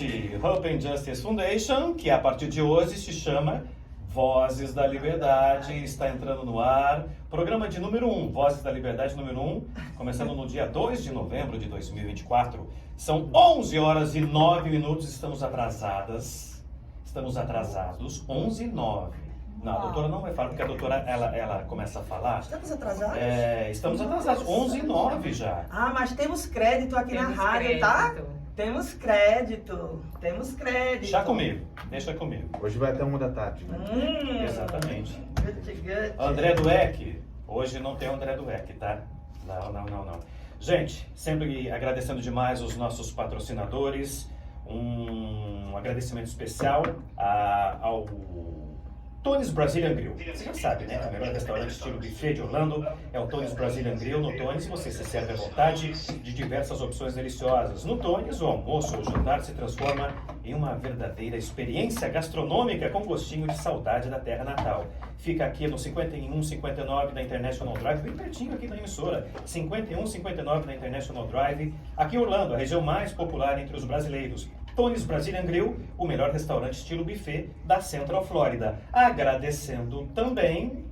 Gente, Hope and Justice Foundation, que a partir de hoje se chama Vozes da Liberdade, está entrando no ar. Programa de número 1, Vozes da Liberdade número 1, começando no dia 2 de novembro de 2024. São 11 horas e 9 minutos, estamos atrasados, 11 e 9. Não, a doutora não vai falar, porque a doutora, ela começa a falar. Estamos atrasados? Estamos atrasados, 11 e 9 já. Ah, mas temos crédito aqui na rádio, tá? Temos crédito. Deixa comigo. Hoje vai até 1 da tarde, né? Exatamente. Good. André Dueck, hoje não tem o André Dueck, tá? Não. Gente, sempre agradecendo demais os nossos patrocinadores, um agradecimento especial ao Tony's Brazilian Grill. Você já sabe, né? O melhor restaurante estilo buffet de Orlando é o Tony's Brazilian Grill. No Tony's você se serve à vontade de diversas opções deliciosas. No Tony's, o almoço ou o jantar se transforma em uma verdadeira experiência gastronômica com gostinho de saudade da terra natal. Fica aqui no 5159 da International Drive, bem pertinho aqui da emissora. 5159 da International Drive, aqui em Orlando, a região mais popular entre os brasileiros. Tony's Brazilian Grill, o melhor restaurante estilo buffet da Central Flórida. Agradecendo também...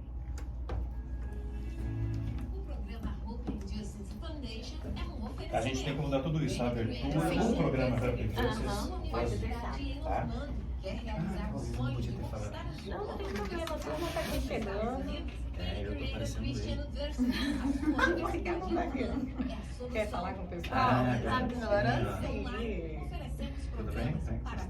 A gente tem que mudar tudo isso, a abertura do programa Hope and Justice. Pode deixar. Tá? Não tem problema, a turma tá aqui chegando. Eu tô parecendo ele. Quer falar com o pessoal? Agora sim. Tudo bem?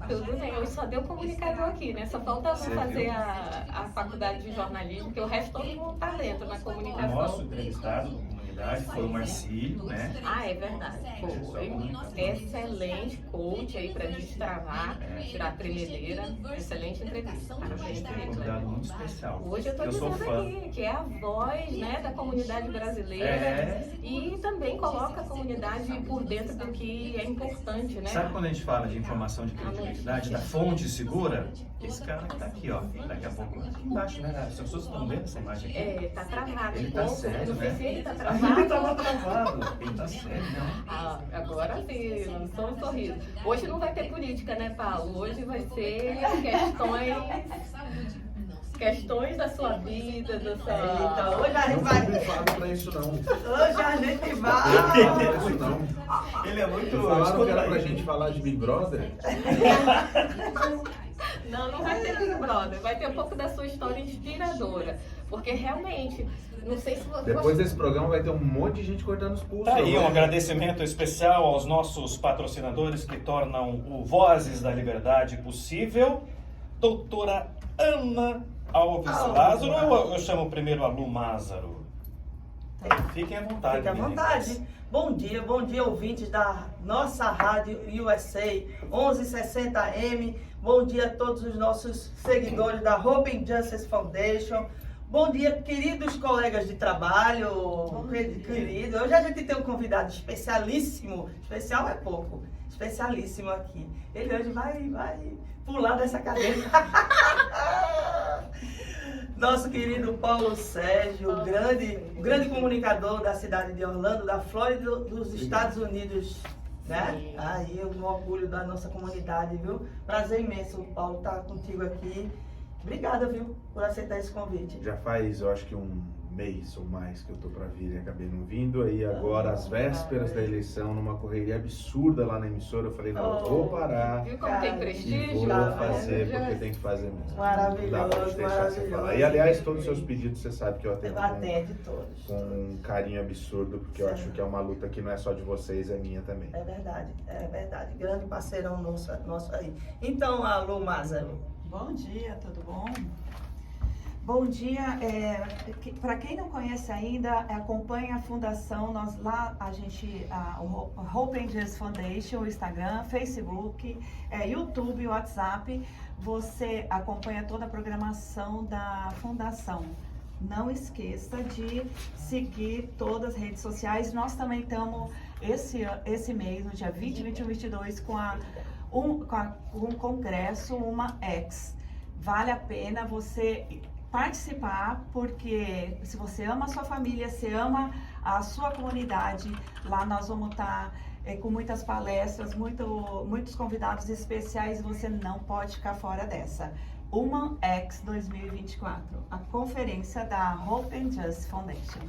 Tudo bem, eu só dei o comunicador aqui, né? Só falta fazer a faculdade de jornalismo, porque o resto todo mundo tá dentro na O comunicação. nosso entrevistado da comunidade foi o Marcílio, né? Ah, é verdade. Foi excelente coach aí pra destravar, tirar a tremedeira. Excelente entrevista. Parabéns, Um convidado muito especial. Hoje eu tô sou dizendo fã. aqui que é a voz, né, da comunidade brasileira e também coloca a comunidade por dentro do que é importante, né? Sabe quando a gente fala de informação de credibilidade, da fonte segura? Esse cara que tá aqui, ó, daqui a pouco, aqui embaixo, né? As pessoas estão vendo essa imagem aqui? Tá travado. Ele tá sério, Não sei né? se ele tá Ele travado. tava travado. Ele tá sério, não? Ah, agora sim, lançou um sorriso. Hoje não vai ter política, né, Paulo? Hoje vai ser questões da sua vida, da sua... Então, hoje a gente Não vai. fui convidado pra isso, não. Hoje a gente Não vai. pra isso, não. Ele é muito... Falaram que era pra gente falar de Big Brother. Não vai ter Big Brother, vai ter um pouco da sua história inspiradora. Porque realmente, não sei se você... Depois desse programa vai ter um monte de gente cortando os pulsos. Tá aí um né? agradecimento especial aos nossos patrocinadores que tornam o Vozes da Liberdade possível. Doutora Ana Alves Lázaro, ou eu chamo primeiro a Lu Mázaro? Fiquem à vontade. Fique à meninas. vontade. Bom dia, ouvintes da nossa rádio USA 1160M. Bom dia a todos os nossos seguidores da Hope and Justice Foundation. Bom dia, queridos colegas de trabalho, querido. Hoje a gente tem um convidado especialíssimo, especial é pouco, especialíssimo aqui. Ele hoje vai pular dessa cadeira. Nosso querido Paulo Sérgio, o grande comunicador da cidade de Orlando, da Flórida, dos Estados Unidos, né? Aí, um orgulho da nossa comunidade, viu? Prazer imenso, Paulo, estar contigo aqui. Obrigada, viu, por aceitar esse convite. Já faz, eu acho que um mês ou mais que eu tô pra vir e acabei não vindo. Aí agora, às vésperas da eleição, numa correria absurda lá na emissora, eu falei, não, eu vou parar Viu como tem e prestígio? vou fazer, porque tem que fazer mesmo. Maravilhoso, Não dá pra te deixar você falar. E aliás, todos os seus pedidos, você sabe que eu atendo Atende todos. com um carinho absurdo, porque eu Sim. acho que é uma luta que não é só de vocês, é minha também. É verdade. Grande parceirão nosso aí. Então, a Lu Mázaro. Bom dia, tudo bom? Bom dia, para quem não conhece ainda, acompanhe a fundação, o Hope and Justice Foundation, o Instagram, Facebook, YouTube, WhatsApp, você acompanha toda a programação da fundação. Não esqueça de seguir todas as redes sociais, nós também estamos esse mês, no dia 20, 21 e 22, com um congresso, uma X. Vale a pena você participar, porque se você ama a sua família, se ama a sua comunidade, lá nós vamos estar com muitas palestras, muitos convidados especiais, você não pode ficar fora dessa. Woman X 2024, a conferência da Hope and Justice Foundation.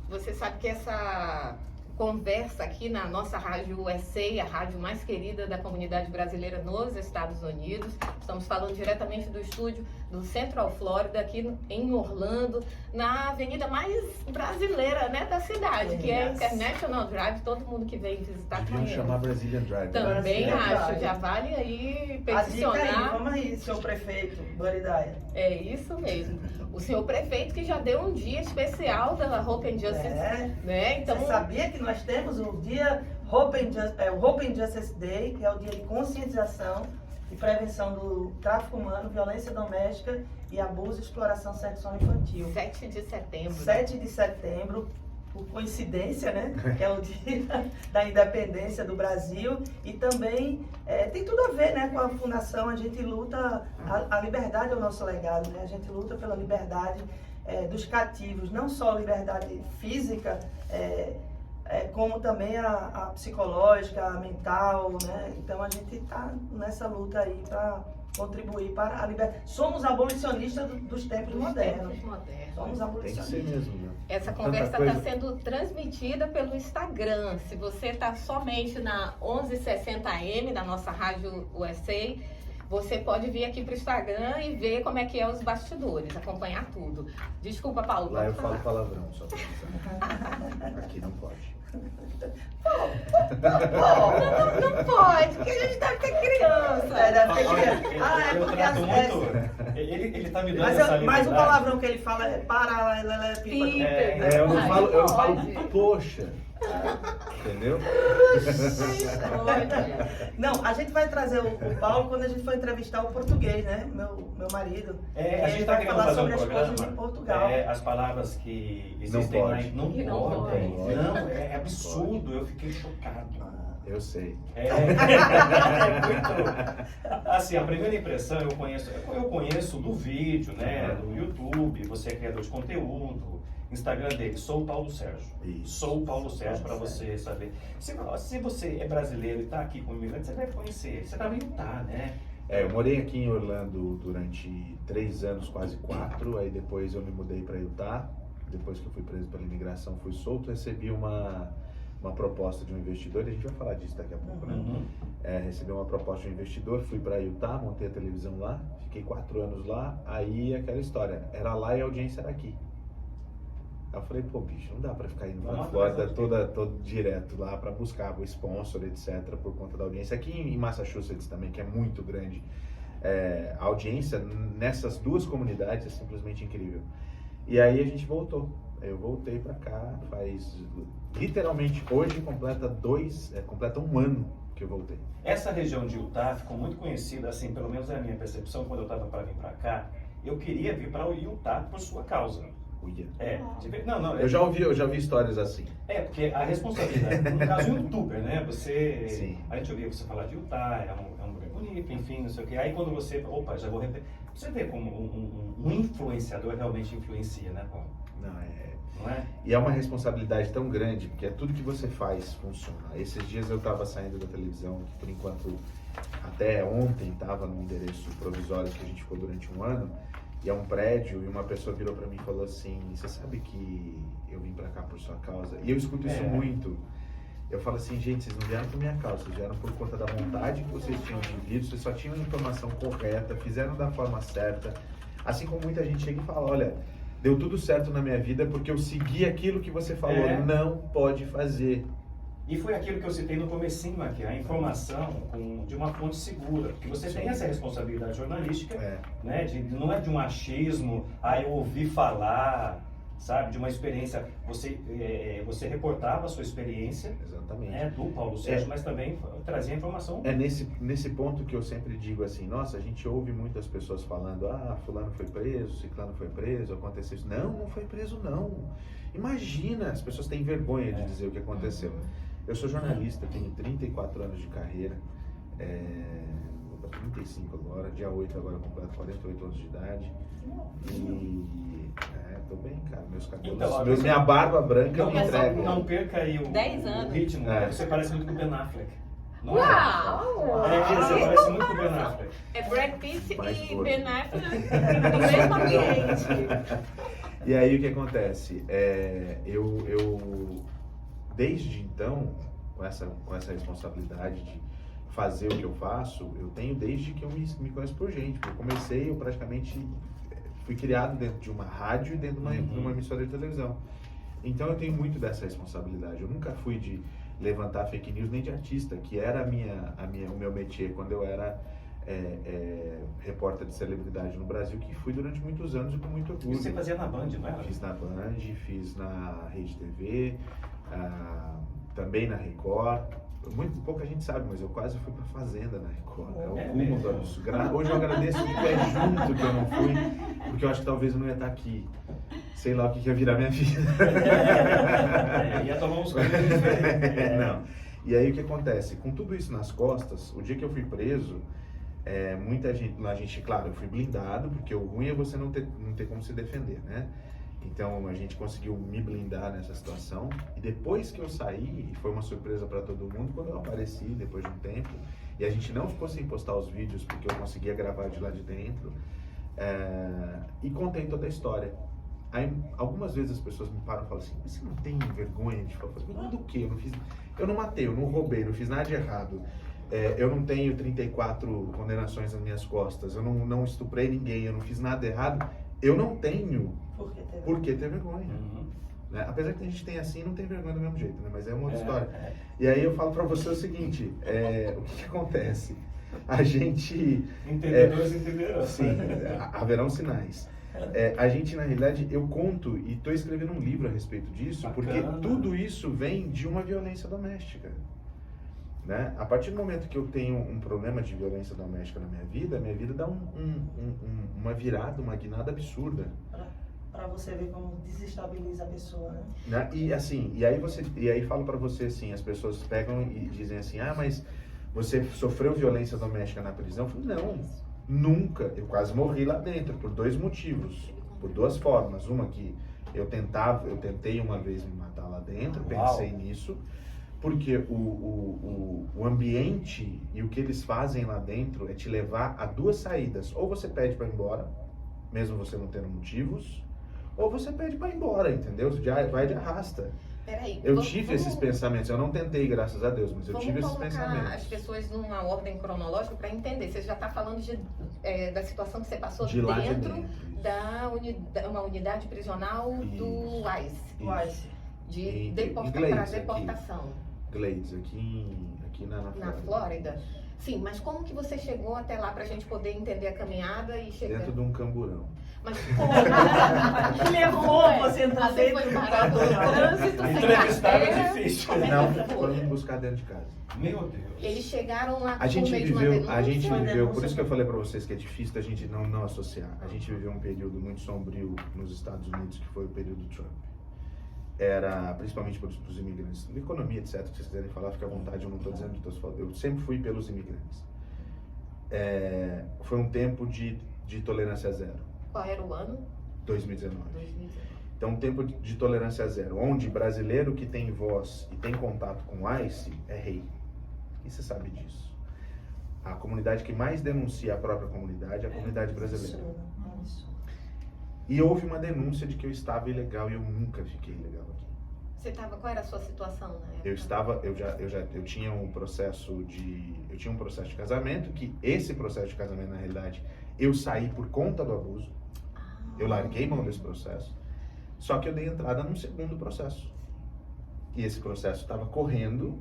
Você sabe que essa conversa aqui na nossa rádio USA, a rádio mais querida da comunidade brasileira nos Estados Unidos. Estamos falando diretamente do estúdio do Central Florida, aqui em Orlando, na avenida mais brasileira, né, da cidade, que é International Drive. Todo mundo que vem visitar Deviam conhece. chamar Brazilian Drive. Também Brazilian acho, Drive. já vale aí A dica peticionar. aí, vamos aí, seu prefeito, Buddy Dyer. É isso mesmo. O senhor prefeito que já deu um dia especial da Hope and Justice, né? Então, Você sabia que nós temos o dia o Hope and Justice Day, que é o dia de conscientização e prevenção do tráfico humano, violência doméstica e abuso e exploração sexual infantil. 7 de setembro. 7 de setembro, por coincidência, né? Que é o dia da independência do Brasil. E também tem tudo a ver, né, com a fundação. A gente luta, a liberdade é o nosso legado, né? A gente luta pela liberdade dos cativos, não só a liberdade física, como também a psicológica, a mental, né? Então a gente está nessa luta aí para contribuir para a liberdade. Somos abolicionistas dos tempos modernos. Somos Tem que ser abolicionistas. mesmo, né? Essa Tanta conversa coisa. está sendo transmitida pelo Instagram. Se você está somente na 1160M, da nossa rádio USA, você pode vir aqui para o Instagram e ver como é que é os bastidores, acompanhar tudo. Desculpa, Paulo. Lá eu pode falo falar. palavrão, só pra avisar. Aqui não pode. Não pode, porque a gente deve ter criança. Deve ter Olha, criança. eu Porque trato as- muito. Ele tá me dando essa Mas o liberdade. palavrão que ele fala é pipa. Pipa. Eu não Aí falo, eu falo, pode. poxa. Entendeu? Não, a gente vai trazer o Paulo quando a gente for entrevistar o português, né? Meu marido. A Ele gente tá vai querendo falar fazer um sobre as coisas programa. em Portugal. As palavras que Não existem lá. pode. Não Que não podem. pode. Não, é absurdo. Eu fiquei chocado. Eu sei. É muito. Assim, a primeira impressão eu conheço do vídeo, né? Do YouTube, você é criador de conteúdo, Instagram dele, sou o Paulo Sérgio. Isso. Sou o Paulo Sérgio para você saber. Se você é brasileiro e está aqui com imigrante, você deve conhecer. Você estava em Utah, né? Eu morei aqui em Orlando durante 3 anos, quase 4. Aí depois eu me mudei para Utah. Depois que eu fui preso pela imigração, fui solto, recebi uma proposta de um investidor, e a gente vai falar disso daqui a pouco, né? Uhum. Recebi uma proposta de um investidor, fui para Utah, montei a televisão lá, fiquei 4 anos lá, aí aquela história, era lá e a audiência era aqui. Aí eu falei, pô, bicho, não dá para ficar indo pra Flórida todo direto lá para buscar o sponsor, etc, por conta da audiência. Aqui em Massachusetts também, que é muito grande, a audiência nessas 2 comunidades é simplesmente incrível. E aí a gente voltou. Eu voltei pra cá, faz literalmente hoje completa 1 ano que eu voltei. Essa região de Utah ficou muito conhecida, assim, pelo menos é a minha percepção, quando eu estava para vir para cá, eu queria vir para o Utah por sua causa. Uia. Não, Eu já ouvi histórias assim. porque a responsabilidade, no caso, um youtuber, né? Sim. A gente ouvia você falar de Utah, é um lugar bonito, enfim, não sei o quê. Aí quando você, já vou repetir. Você vê como um influenciador realmente influencia, né, Paulo? Não é? E é uma responsabilidade tão grande, porque é tudo que você faz funciona. Esses dias eu estava saindo da televisão, que por enquanto, até ontem, estava num endereço provisório que a gente ficou durante 1 ano, e é um prédio, e uma pessoa virou para mim e falou assim, você sabe que eu vim para cá por sua causa? E eu escuto isso muito. Eu falo assim, gente, vocês não vieram por minha causa, vocês vieram por conta da vontade que vocês tinham de vir, vocês só tinham a informação correta, fizeram da forma certa. Assim como muita gente chega e fala, olha, deu tudo certo na minha vida porque eu segui aquilo que você falou, não pode fazer. E foi aquilo que eu citei no comecinho aqui, a informação de uma fonte segura, porque você tem essa responsabilidade jornalística, né? Não é de um achismo, eu ouvi falar, sabe, de uma experiência, você reportava a sua experiência, Exatamente. né, do Paulo Sérgio, mas também trazia informação. Nesse ponto que eu sempre digo assim, nossa, a gente ouve muitas pessoas falando, fulano foi preso, ciclano foi preso, aconteceu isso. Não foi preso não. Imagina, as pessoas têm vergonha de dizer o que aconteceu. Eu sou jornalista, tenho 34 anos de carreira, 35 agora, dia 8 agora eu completo 48 anos de idade. E tô bem, cara. Meus cabelos, Então, minha barba branca me entrega. Não perca aí o 10 anos. ritmo. Você parece muito com o Ben Affleck. Não Uau! você parece muito com o Ben Affleck. É Brad Pitt Mais e gordo. Ben Affleck no mesmo ambiente. E aí o que acontece? Eu desde então, com essa responsabilidade de fazer o que eu faço, eu tenho desde que eu me conheço por gente. Eu comecei, eu praticamente fui criado dentro de uma rádio e dentro de uma emissora de televisão. Então eu tenho muito dessa responsabilidade. Eu nunca fui de levantar fake news nem de artista, que era o meu métier quando eu era repórter de celebridade no Brasil, que fui durante muitos anos e com muito orgulho. Você fazia na Band, não era? Fiz na Band, fiz na Rede TV, também na Record. Muito pouca gente sabe, mas eu quase fui pra Fazenda na Record. É o cúmulo do absurdo. Hoje eu agradeço de pé junto que eu não fui, porque eu acho que talvez eu não ia estar aqui. Sei lá o que ia virar minha vida. Ia tomar uns coisas diferentes. Não. E aí o que acontece? Com tudo isso nas costas, o dia que eu fui preso, muita gente, claro, eu fui blindado, porque o ruim é você não ter como se defender, né? Então a gente conseguiu me blindar nessa situação. E depois que eu saí, foi uma surpresa para todo mundo quando eu apareci depois de um tempo. E a gente não ficou sem postar os vídeos porque eu conseguia gravar de lá de dentro. E contei toda a história. Aí algumas vezes as pessoas me param e falam assim: mas você não tem vergonha de falar? Vergonha do quê? Eu não matei, eu não roubei, não fiz nada de errado. Eu não tenho 34 condenações nas minhas costas, eu não estuprei ninguém, eu não fiz nada errado. Eu não tenho por que ter vergonha. Né? Apesar que a gente tem assim, não tem vergonha do mesmo jeito, né? Mas é uma outra história. E aí eu falo pra você o seguinte, o que acontece? A gente... Entendedores entenderão. Sim, haverão sinais. A gente, na realidade, eu conto e estou escrevendo um livro a respeito disso, Bacana. porque tudo isso vem de uma violência doméstica. Né? A partir do momento que eu tenho um problema de violência doméstica na minha vida dá uma virada, uma guinada absurda. Pra você ver como desestabiliza a pessoa, né? E assim, e aí falo pra você assim, as pessoas pegam e dizem assim: ah, mas você sofreu violência doméstica na prisão? Eu falo, não, nunca. Eu quase morri lá dentro por 2 motivos, por 2 formas. Uma que eu tentei uma vez me matar lá dentro, pensei nisso. Porque o ambiente e o que eles fazem lá dentro é te levar a 2 saídas. Ou você pede para ir embora, mesmo você não tendo motivos, ou você pede para ir embora, entendeu? Vai de arrasta. Peraí, Eu tive esses pensamentos, eu não tentei, graças a Deus, mas eu tive esses Vamos pensamentos. colocar as pessoas numa ordem cronológica para entender. Você já está falando da situação que você passou De lá de dentro dentro, da uma unidade prisional do ICE. Em Para Glades, deportação. Glades, aqui na Flórida. Sim, mas como que você chegou até lá para a gente poder entender a caminhada e chegar? Dentro de um camburão. Mas como? Que levou você a entrar Você dentro foi do parado no trânsito sem Entrevistar é carteira? difícil. Não, foram me buscar dentro de casa. Meu Deus. Eles chegaram lá A gente por meio de uma viveu, denúncia? por isso que eu falei pra vocês que é difícil da gente não associar. A gente viveu um período muito sombrio nos Estados Unidos, que foi o período Trump. Era, principalmente para os imigrantes, de economia, etc, se vocês quiserem falar, fica à vontade, eu não estou dizendo que estou falando. Eu sempre fui pelos imigrantes. Foi um tempo de tolerância zero. Qual era o ano? 2019. 2019. Então, um tempo de tolerância zero, onde brasileiro que tem voz e tem contato com o ICE é rei. E você sabe disso. A comunidade que mais denuncia a própria comunidade é a comunidade brasileira. E houve uma denúncia de que eu estava ilegal e eu nunca fiquei ilegal aqui. Qual era a sua situação na época? Eu tinha um processo de casamento, que esse processo de casamento, na realidade, eu saí por conta do abuso. Eu larguei mão desse processo. Só que eu dei entrada num segundo processo. E esse processo estava correndo.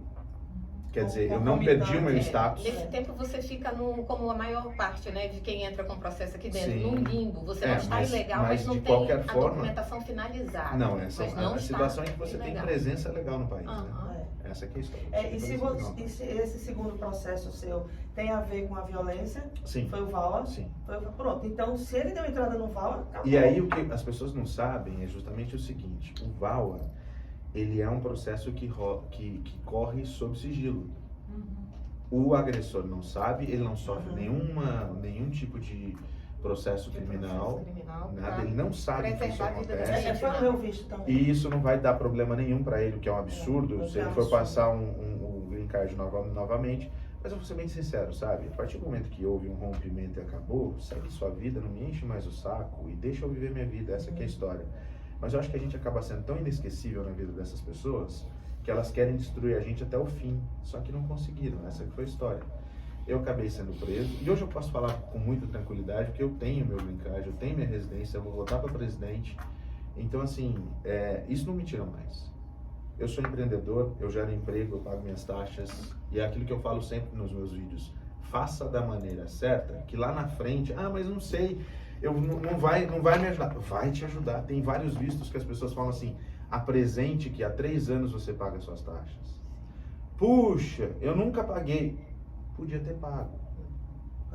Quer dizer, eu não perdi o meu status. Nesse tempo você fica como a maior parte, né, de quem entra com o processo aqui dentro, Sim. num limbo. Você não está ilegal, mas não de tem qualquer a forma, documentação finalizada. Não, a situação é que você tem presença legal no país. Né? Essa aqui é a história. E se esse segundo processo seu tem a ver com a violência? Sim. Foi o VAWA? Sim. Pronto, então se ele deu entrada no VAWA, acabou. E aí o que as pessoas não sabem é justamente o seguinte: o VAWA, ele é um processo que corre sob sigilo. O agressor não sabe, ele não sofre nenhum tipo de processo criminal, nada, ele não sabe que isso preservar a vida da acontece. Foi o meu visto também. E isso não vai dar problema nenhum para ele, o que é um absurdo, É, se ele é for absurdo. passar um green card novamente. Mas eu vou ser bem sincero, sabe? A partir do momento que houve um rompimento e acabou, segue sua vida, não me enche mais o saco e deixa eu viver minha vida, essa que é a história. Mas eu acho que a gente acaba sendo tão inesquecível na vida dessas pessoas que elas querem destruir a gente até o fim, só que não conseguiram, essa que foi a história. Eu acabei sendo preso, e hoje eu posso falar com muita tranquilidade, porque eu tenho meu green card, eu tenho minha residência, eu vou voltar para presidente. Então, assim, isso não me tira mais. Eu sou empreendedor, eu gero emprego, eu pago minhas taxas, e é aquilo que eu falo sempre nos meus vídeos. Faça da maneira certa, que lá na frente, mas não sei, não vai me ajudar. Vai te ajudar. Tem vários vistos que as pessoas falam assim, apresente que há 3 anos você paga suas taxas. Puxa, eu nunca paguei. Podia ter pago.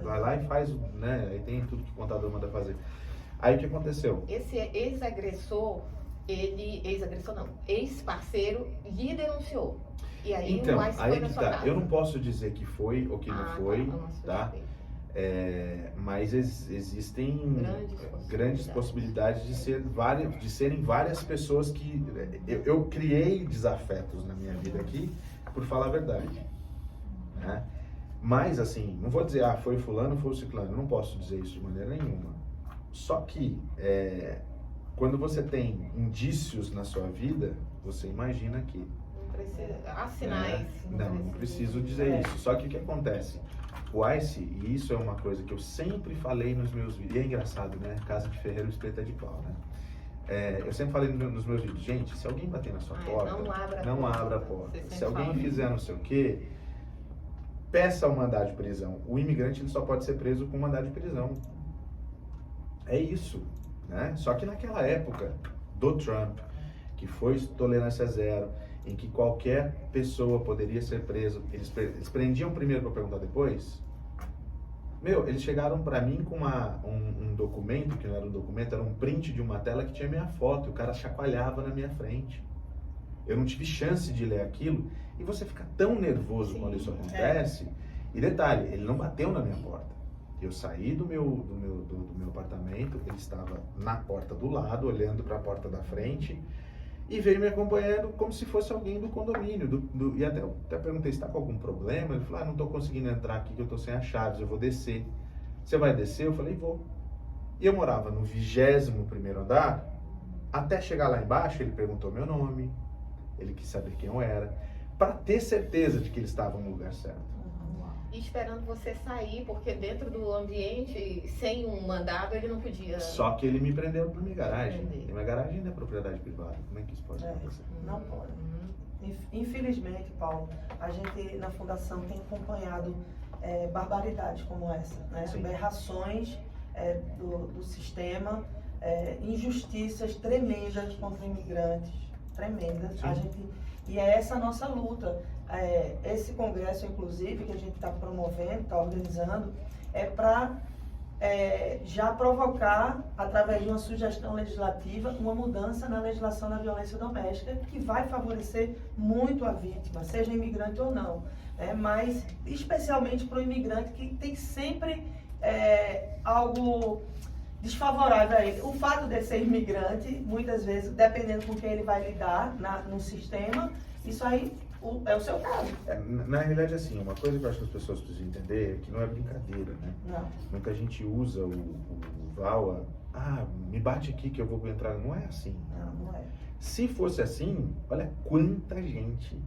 Vai lá e faz, né? Aí tem tudo que o contador manda fazer. Aí o que aconteceu? Esse ex-agressor, ex-parceiro, lhe denunciou. E aí Então, o ICE aí foi na que sua tá. casa. Eu não posso dizer que foi ou que não foi, tá? Mas existem grandes possibilidades de serem várias pessoas que eu criei desafetos na minha vida aqui, por falar a verdade, né? Mas assim, não vou dizer, foi fulano, foi o ciclano, eu não posso dizer isso de maneira nenhuma. Só que quando você tem indícios na sua vida, você imagina que Não precisa. Há sinais. não preciso dizer isso. Só que o que acontece? O ICE, e isso é uma coisa que eu sempre falei nos meus vídeos, e é engraçado, né? Casa de ferreiro, espeta de pau, né? Eu sempre falei nos meus vídeos, gente, se alguém bater na sua porta, não abra a porta. Se alguém fizer não sei o quê, peça o mandado de prisão. O imigrante ele só pode ser preso com mandado de prisão. É isso, né? Só que naquela época do Trump, que foi tolerância zero, em que qualquer pessoa poderia ser preso, eles prendiam primeiro para perguntar depois. Eles chegaram para mim com um documento, que não era um documento, era um print de uma tela que tinha minha foto, e o cara chacoalhava na minha frente. Eu não tive chance de ler aquilo, e você fica tão nervoso quando isso acontece. E detalhe, ele não bateu na minha porta. Eu saí do meu apartamento, ele estava na porta do lado, olhando para a porta da frente, e veio me acompanhando como se fosse alguém do condomínio. E até perguntei, está com algum problema? Ele falou, não estou conseguindo entrar aqui, que eu estou sem as chaves, eu vou descer. Você vai descer? Eu falei, vou. E eu morava no 21º andar. Até chegar lá embaixo, ele perguntou meu nome, ele quis saber quem eu era, para ter certeza de que ele estava no lugar certo. E esperando você sair, porque dentro do ambiente, sem um mandado, ele não podia. Só que ele me prendeu na minha garagem. E minha garagem ainda é propriedade privada. Como é que isso pode acontecer? Não pode. Infelizmente, Paulo, a gente na Fundação tem acompanhado barbaridades como essa, né? Aberrações do sistema, injustiças tremendas contra imigrantes, tremendas. E é essa a nossa luta. Esse congresso, inclusive, que a gente está promovendo, está organizando, é para já provocar, através de uma sugestão legislativa, uma mudança na legislação da violência doméstica, que vai favorecer muito a vítima, seja imigrante ou não. Mas, especialmente para o imigrante, que tem sempre algo desfavorável a ele. O fato de ser imigrante, muitas vezes, dependendo com quem ele vai lidar no sistema, isso aí é o seu caso. Na realidade, assim, uma coisa que eu acho que as pessoas precisam entender é que não é brincadeira, né? Não. Muita gente usa o VAWA, me bate aqui que eu vou entrar. Não é assim. Não é. Se fosse assim, olha quanta gente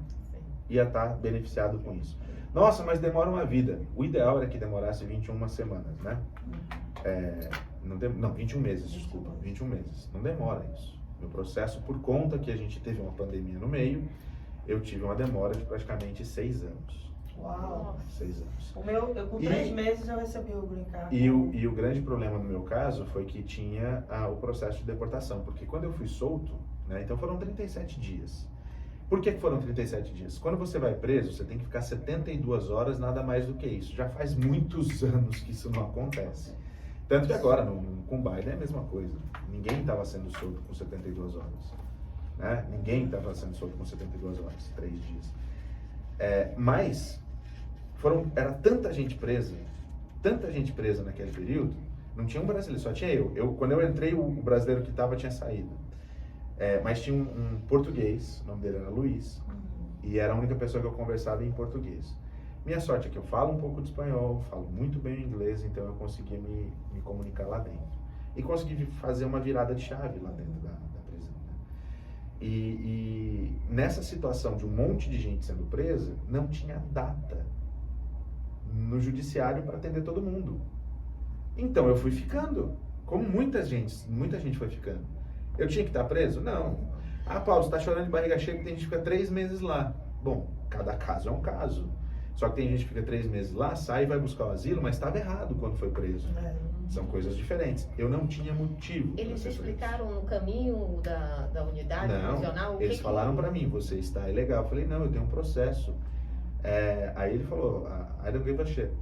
ia estar beneficiado com isso. Nossa, mas demora uma vida. O ideal era que demorasse 21 semanas, né? Não, 21 meses, desculpa. 21 meses. Não demora isso. No processo, por conta que a gente teve uma pandemia no meio, eu tive uma demora de praticamente 6 anos. Uau! 6 anos. Eu com 3 meses eu recebi o green card. E o grande problema no meu caso foi que tinha o processo de deportação, porque quando eu fui solto, né, então foram 37 dias. Por que foram 37 dias? Quando você vai preso, você tem que ficar 72 horas, nada mais do que isso. Já faz muitos anos que isso não acontece. Tanto que agora, com o Biden é a mesma coisa. Ninguém estava sendo solto com 72 horas. Né? Ninguém estava sendo solto com 72 horas, 3 dias. Mas Era tanta gente presa naquele período, não tinha um brasileiro, só tinha eu. Quando eu entrei, o brasileiro que estava tinha saído. Mas tinha um português, o nome dele era Luiz, e era a única pessoa que eu conversava em português. Minha sorte é que eu falo um pouco de espanhol, falo muito bem o inglês, então eu conseguia me comunicar lá dentro. E consegui fazer uma virada de chave lá dentro da prisão. Né? E nessa situação de um monte de gente sendo presa, não tinha data no judiciário para atender todo mundo. Então eu fui ficando, como muita gente foi ficando. Eu tinha que estar preso? Não. Ah, Paulo, você está chorando de barriga cheia porque tem gente que fica 3 meses lá. Bom, cada caso é um caso. Só que tem gente que fica 3 meses lá, sai e vai buscar o asilo, mas estava errado quando foi preso. São coisas diferentes. Eu não tinha motivo. Eles explicaram no caminho da unidade prisional? Não, eles falaram para mim, você está ilegal. Eu falei, não, eu tenho um processo. Aí ele falou, I don't give a shit.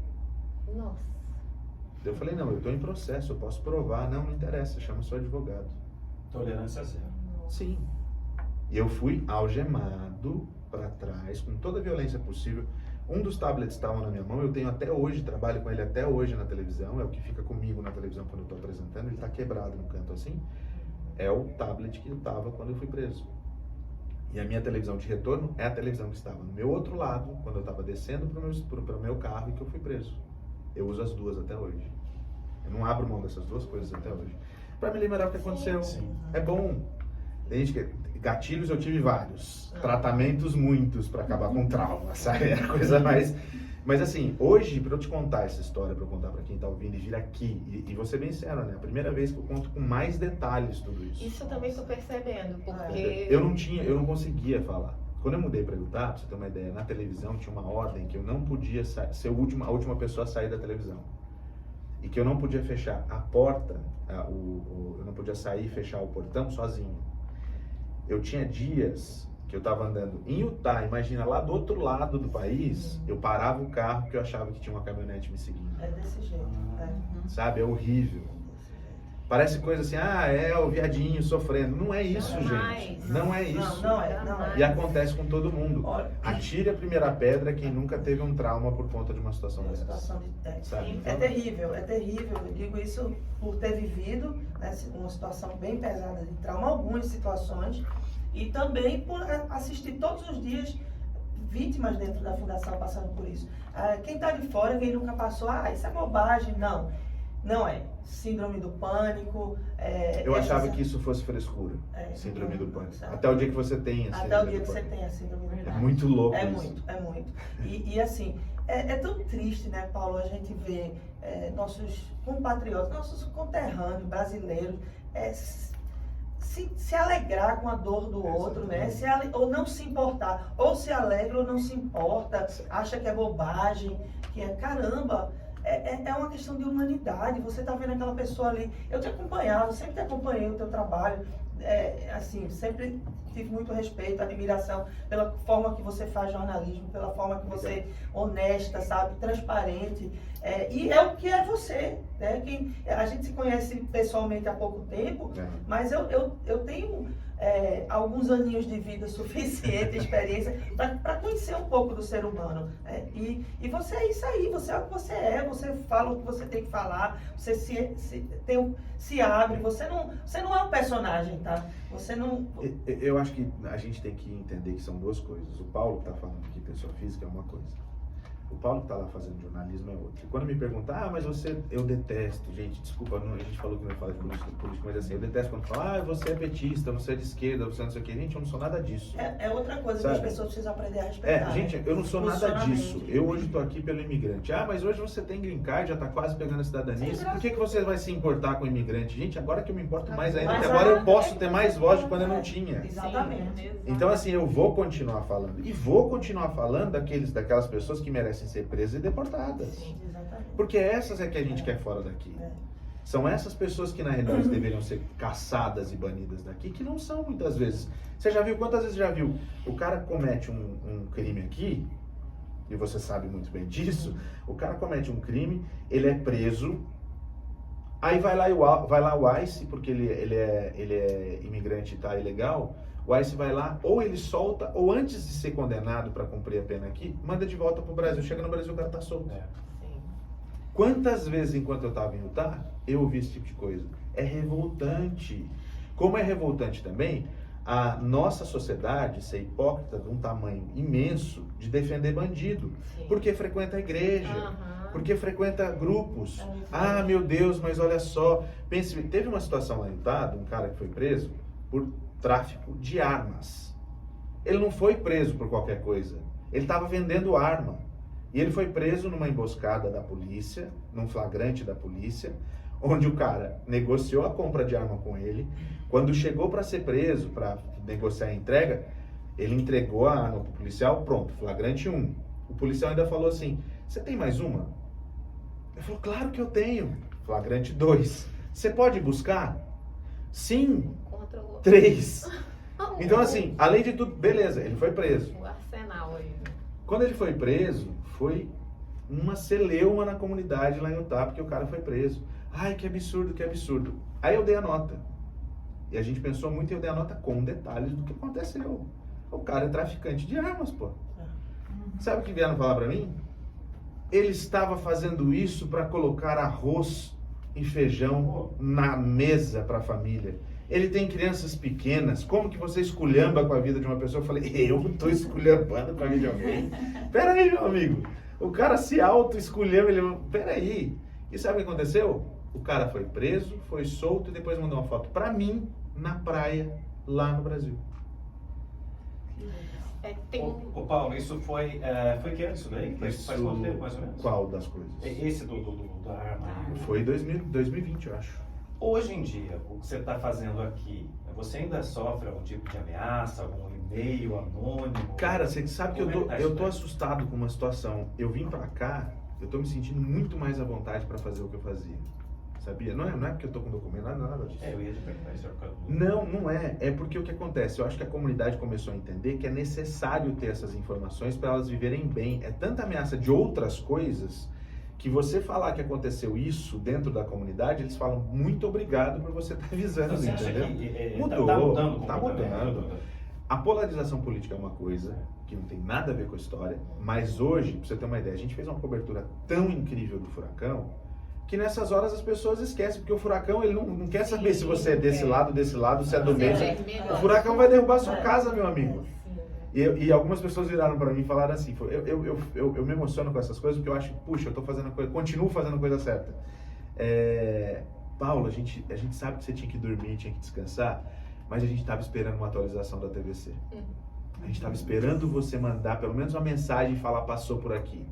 Nossa. Eu falei, não, eu estou em processo, eu posso provar. Não interessa, chama seu advogado. Tolerância zero. Sim. E eu fui algemado para trás, com toda a violência possível. Um dos tablets estava na minha mão, eu tenho até hoje, trabalho com ele até hoje na televisão, é o que fica comigo na televisão quando eu estou apresentando, ele está quebrado no canto assim. É o tablet que eu estava quando eu fui preso. E a minha televisão de retorno é a televisão que estava no meu outro lado, quando eu estava descendo para o meu carro e que eu fui preso. Eu uso as duas até hoje. Eu não abro mão dessas duas coisas até hoje. Para me lembrar o que aconteceu. Sim. É bom. Tem gente que... Gatilhos eu tive vários. Tratamentos muitos para acabar com trauma, sabe? É a coisa mais... Mas assim, hoje, para eu te contar essa história, para eu contar para quem está ouvindo e vir aqui, e vou ser bem sincero, né? A primeira vez que eu conto com mais detalhes tudo isso. Isso eu também estou percebendo, porque... Eu não conseguia falar. Quando eu mudei para Utah, pra você ter uma ideia, na televisão tinha uma ordem que eu não podia ser a última pessoa a sair da televisão. E que eu não podia fechar a porta, eu não podia sair e fechar o portão sozinho. Eu tinha dias que eu estava andando em Utah, imagina, lá do outro lado do país, eu parava o carro porque eu achava que tinha uma caminhonete me seguindo. É desse jeito. Sabe, é horrível. Parece coisa assim, é o viadinho sofrendo. Não é isso, gente. Não é isso. Não é. E acontece com todo mundo. Olha, Atire a primeira pedra quem nunca teve um trauma por conta de uma situação dessa. Sabe? É terrível. Eu digo isso por ter vivido, né, uma situação bem pesada de trauma, algumas situações, e também por assistir todos os dias vítimas dentro da fundação passando por isso. Quem está de fora, quem nunca passou, isso é bobagem. Não é. Síndrome do pânico. Eu achava que isso fosse frescura. Síndrome do pânico. Até o dia que você tem a síndrome do pânico. Até o dia que você tem a síndrome do pânico. É muito louco isso. É muito. E assim, é tão triste, né, Paulo, a gente vê nossos compatriotas, nossos conterrâneos brasileiros se alegrar com a dor do outro, né? Ou não se importar. Ou se alegra ou não se importa, acha que é bobagem, que caramba. É uma questão de humanidade. Você está vendo aquela pessoa ali. Eu te acompanhava, sempre te acompanhei o teu trabalho. Assim, sempre tive muito respeito, admiração pela forma que você faz jornalismo, pela forma que você é honesta, sabe, transparente. E é o que é você, né? A gente se conhece pessoalmente há pouco tempo, mas eu tenho alguns aninhos de vida suficiente, experiência, para conhecer um pouco do ser humano. E você é isso aí, você é o que você fala o que você tem que falar, você se abre, você não é um personagem, tá? Você não... Eu acho que a gente tem que entender que são duas coisas. O Paulo que está falando aqui, pessoa física, é uma coisa. O Paulo que está lá fazendo jornalismo é outro. E quando me perguntam, mas eu detesto, gente, desculpa, a gente falou que não fala de política, mas assim, eu detesto quando falam, você é petista, você é de esquerda, você não sei o quê. Gente, eu não sou nada disso. É outra coisa, sabe? Que as pessoas precisam aprender a respeitar. Gente, eu não sou nada disso. Eu hoje estou aqui pelo imigrante. Mas hoje você tem green card, já está quase pegando a cidadania. Por que você vai se importar com o imigrante? Gente, agora que eu me importo mais ainda, porque agora eu posso ter mais voz de quando eu não tinha. Exatamente. Então, assim, eu vou continuar falando. E vou continuar falando daquelas pessoas que merecem ser presas e deportadas. Sim, exatamente. Porque essas é que a gente quer fora daqui. São essas pessoas que na realidade deveriam ser caçadas e banidas daqui, que não são muitas vezes. Você já viu, quantas vezes já viu? O cara comete um crime aqui, e você sabe muito bem disso, o cara comete um crime, ele é preso, aí vai lá o ICE, porque ele é imigrante e tá ilegal, O ICE vai lá, ou ele solta, ou antes de ser condenado para cumprir a pena aqui, manda de volta pro Brasil. Chega no Brasil, o cara tá solto. Sim. Quantas vezes, enquanto eu estava em Utah, eu ouvi esse tipo de coisa? É revoltante. Como é revoltante também a nossa sociedade ser hipócrita de um tamanho imenso de defender bandido. Sim. Porque frequenta a igreja, Aham. porque frequenta grupos. Ah, meu Deus, mas olha só. Pense, teve uma situação lá em Utah, de um cara que foi preso por tráfico de armas. Ele não foi preso por qualquer coisa. Ele estava vendendo arma. E ele foi preso numa emboscada da polícia, num flagrante da polícia, onde o cara negociou a compra de arma com ele. Quando chegou para ser preso, para negociar a entrega, ele entregou a arma pro policial, pronto, flagrante 1. O policial ainda falou assim, você tem mais uma? Ele falou, claro que eu tenho. Flagrante 2. Você pode buscar? Sim. Contra o 3. Então assim, além de tudo, beleza, ele foi preso. O arsenal aí. Quando ele foi preso, foi uma celeuma na comunidade lá em Utah, porque o cara foi preso. Ai, que absurdo, que absurdo. Aí eu dei a nota. E a gente pensou muito e eu dei a nota com detalhes do que aconteceu. O cara é traficante de armas, pô. Sabe o que vieram falar pra mim? Ele estava fazendo isso para colocar arroz e feijão na mesa para a família. Ele tem crianças pequenas. Como que você esculhamba com a vida de uma pessoa? Eu falei, eu tô esculhambando com a vida de alguém? Pera aí, meu amigo. O cara se auto-esculhamba. Pera aí. E sabe o que aconteceu? O cara foi preso, foi solto e depois mandou uma foto pra mim na praia, lá no Brasil. Ô Paulo, isso foi que ano isso daí? Faz quanto tempo, mais ou menos? Qual das coisas? Esse da arma. Foi 2020, eu acho. Hoje em dia, o que você está fazendo aqui, você ainda sofre algum tipo de ameaça, algum e-mail anônimo? Cara, você sabe que Como é que tá eu isso tô daí? assustado com uma situação. Eu vim pra cá, eu tô me sentindo muito mais à vontade pra fazer o que eu fazia. Sabia? Não é porque eu tô com documento, nada disso. Eu ia te perguntar isso. Não é. É porque o que acontece? Eu acho que a comunidade começou a entender que é necessário ter essas informações para elas viverem bem. É tanta ameaça de outras coisas que você falar que aconteceu isso dentro da comunidade, eles falam muito obrigado por você estar avisando, Você acha entendeu? que Mudou, tá mudando? tá mudando. A polarização política é uma coisa que não tem nada a ver com a história, mas hoje, pra você ter uma ideia, a gente fez uma cobertura tão incrível do furacão que nessas horas as pessoas esquecem, porque o furacão ele não quer saber se você é desse lado, se é do meio. O furacão vai derrubar sua casa, meu amigo. E algumas pessoas viraram para mim e falaram assim, eu me emociono com essas coisas porque eu acho, puxa, eu tô fazendo a coisa, continuo fazendo a coisa certa. Paulo, a gente sabe que você tinha que dormir, tinha que descansar, mas a gente estava esperando uma atualização da TVC. A gente estava esperando você mandar pelo menos uma mensagem e falar, passou por aqui.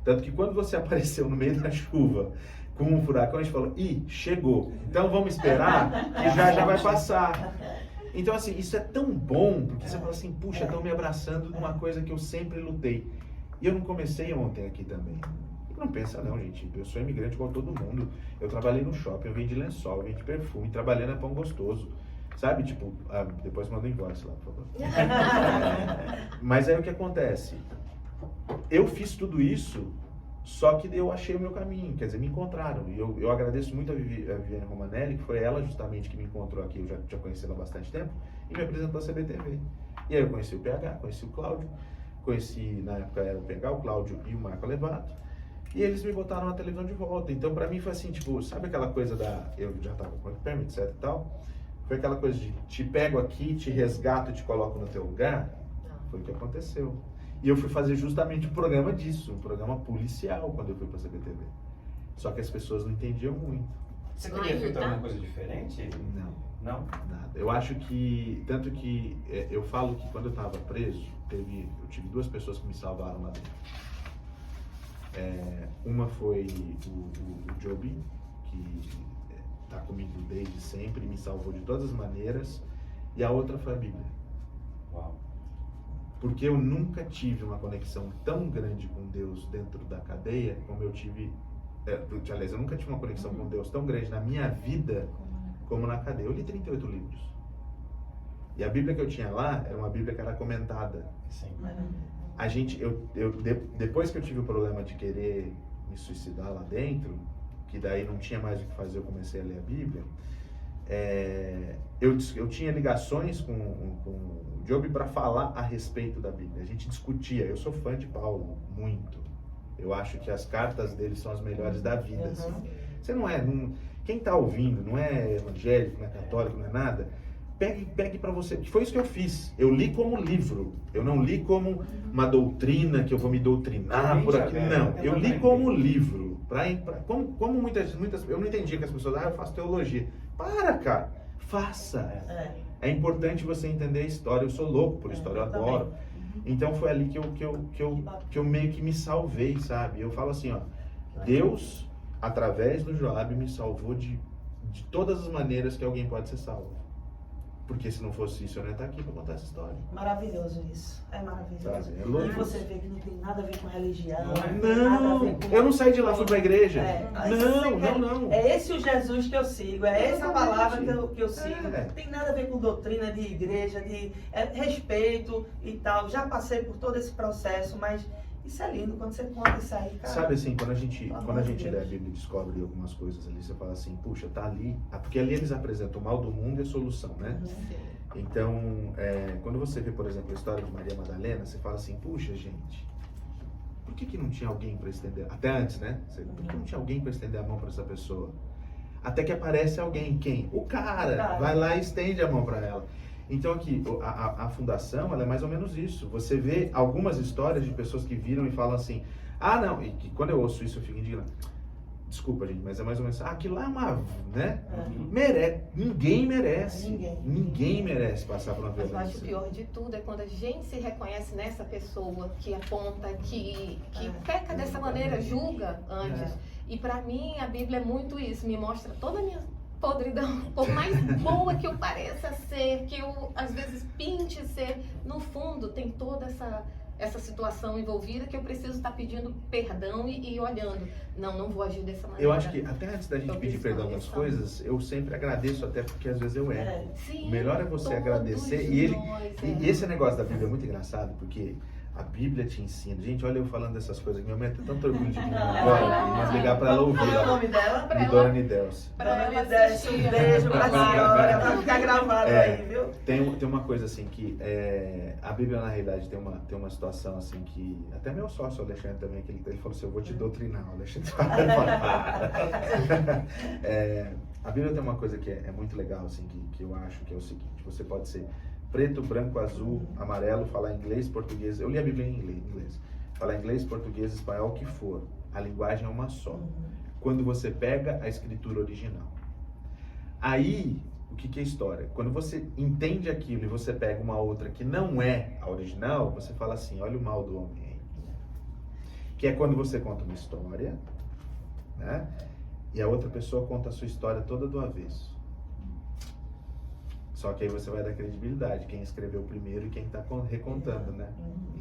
Tanto que quando você apareceu no meio da chuva com um furacão, a gente falou, chegou. Então vamos esperar que já vai passar. Então assim, isso é tão bom, porque você fala assim, puxa, estão me abraçando numa coisa que eu sempre lutei. E eu não comecei ontem aqui também. Não pensa não, gente. Eu sou imigrante igual todo mundo. Eu trabalhei no shopping, eu vendi lençol, eu vendi perfume, trabalhei na Pão Gostoso. Sabe, tipo, depois manda um invoice lá, por favor. Mas aí o que acontece? Eu fiz tudo isso, só que eu achei o meu caminho, quer dizer, me encontraram. E eu agradeço muito a Viviane Romanelli, que foi ela justamente que me encontrou aqui, eu já conheci ela há bastante tempo, e me apresentou a CBTV. E aí eu conheci o PH, conheci o Cláudio, conheci, na época era o PH, o Cláudio e o Marco Alevato, e eles me botaram na televisão de volta. Então pra mim foi assim, tipo, sabe aquela coisa eu já tava com o permit, etc e tal, foi aquela coisa de te pego aqui, te resgato e te coloco no teu lugar? Foi o que aconteceu. E eu fui fazer justamente um programa disso, um programa policial, quando eu fui pra CBTV. Só que as pessoas não entendiam muito. Você teria feito alguma coisa diferente? Não. Não? Nada. Eu acho que, tanto que eu falo que quando eu estava preso, eu tive duas pessoas que me salvaram lá dentro. Uma foi o Joby, que está comigo desde sempre, me salvou de todas as maneiras, e a outra foi a Bíblia. Uau. Porque eu nunca tive uma conexão tão grande com Deus dentro da cadeia como eu tive. Aliás, eu nunca tive uma conexão com Deus tão grande na minha vida como na cadeia. Eu li 38 livros. E a Bíblia que eu tinha lá era uma Bíblia que era comentada. Sim. Depois que eu tive o problema de querer me suicidar lá dentro, que daí não tinha mais o que fazer, eu comecei a ler a Bíblia. eu tinha ligações com o Job para falar a respeito da Bíblia. A gente discutia. Eu sou fã de Paulo, muito. Eu acho que as cartas dele são as melhores da vida. Assim. Você quem está ouvindo não é evangélico, não é católico, não é nada. Pegue para você. Foi isso que eu fiz. Eu li como livro. Eu não li como uma doutrina que eu vou me doutrinar por aquilo. Não, eu li como livro. Como muitas, eu não entendia que as pessoas, eu faço teologia. Para, cara. Faça. É importante você entender a história. Eu sou louco por história, eu adoro. Então foi ali que eu meio que me salvei, sabe? Eu falo assim, ó, Deus, através do Joab, me salvou de todas as maneiras que alguém pode ser salvo. Porque se não fosse isso, eu não ia estar aqui para contar essa história. Maravilhoso isso. É maravilhoso. Sabe? É louco. E você vê que não tem nada a ver com religião. Não, eu não saí de lá, fui para a igreja. Não. É esse o Jesus que eu sigo. É essa palavra que eu sigo. É. Não tem nada a ver com doutrina de igreja, de respeito e tal. Já passei por todo esse processo, mas isso é lindo quando você conta isso aí, cara. Sabe assim, quando a gente lê a Bíblia e descobre algumas coisas ali, você fala assim, puxa, tá ali. Porque ali eles apresentam o mal do mundo e a solução, né? Então, quando você vê, por exemplo, a história de Maria Madalena, você fala assim, puxa, gente, por que não tinha alguém para estender? Até antes, né? Por que não tinha alguém para estender a mão para essa pessoa? Até que aparece alguém, quem? O cara. Vai lá e estende a mão para ela. Então aqui, a fundação, ela é mais ou menos isso. Você vê algumas histórias de pessoas que viram e falam assim, não, e que quando eu ouço isso eu fico indignado. Desculpa, gente, mas é mais ou menos, aquilo lá é uma, né? Ninguém merece. Ninguém merece passar por uma Mas violência. eu acho que o pior de tudo é quando a gente se reconhece nessa pessoa que aponta, que peca dessa maneira, julga antes. E pra mim, a Bíblia é muito isso, me mostra toda a minha podridão, por mais boa que eu pareça ser, que eu às vezes pinte ser, no fundo tem toda essa situação envolvida que eu preciso estar pedindo perdão e olhando. Não vou agir dessa maneira. Eu acho que até antes da gente pedir perdão das coisas, eu sempre agradeço, até porque às vezes eu erro. Sim, O melhor é você agradecer. E esse negócio da Bíblia é muito engraçado, porque a Bíblia te ensina. Gente, olha eu falando dessas coisas. Minha mãe tem tanto orgulho de mim agora. Mas ligar pra ela ouvir. Qual é o nome dela? Dona Nidelce. Dona Nidelce, um beijo pra senhora. Vai ficar gravado aí, viu? Tem uma coisa assim que a Bíblia na realidade tem uma situação assim que até meu sócio, o Alexandre também, que ele falou assim, eu vou te doutrinar, o Alexandre. A Bíblia tem uma coisa que é muito legal assim, que eu acho que é o seguinte, você pode ser preto, branco, azul, amarelo, falar inglês, português. Eu li a Bíblia em inglês. Falar inglês, português, espanhol, o que for. A linguagem é uma só. Quando você pega a escritura original. Aí, o que é história? Quando você entende aquilo e você pega uma outra que não é a original, você fala assim, olha o mal do homem aí. Que é quando você conta uma história, né? E a outra pessoa conta a sua história toda do avesso. Só que aí você vai dar credibilidade, quem escreveu primeiro e quem está recontando, né?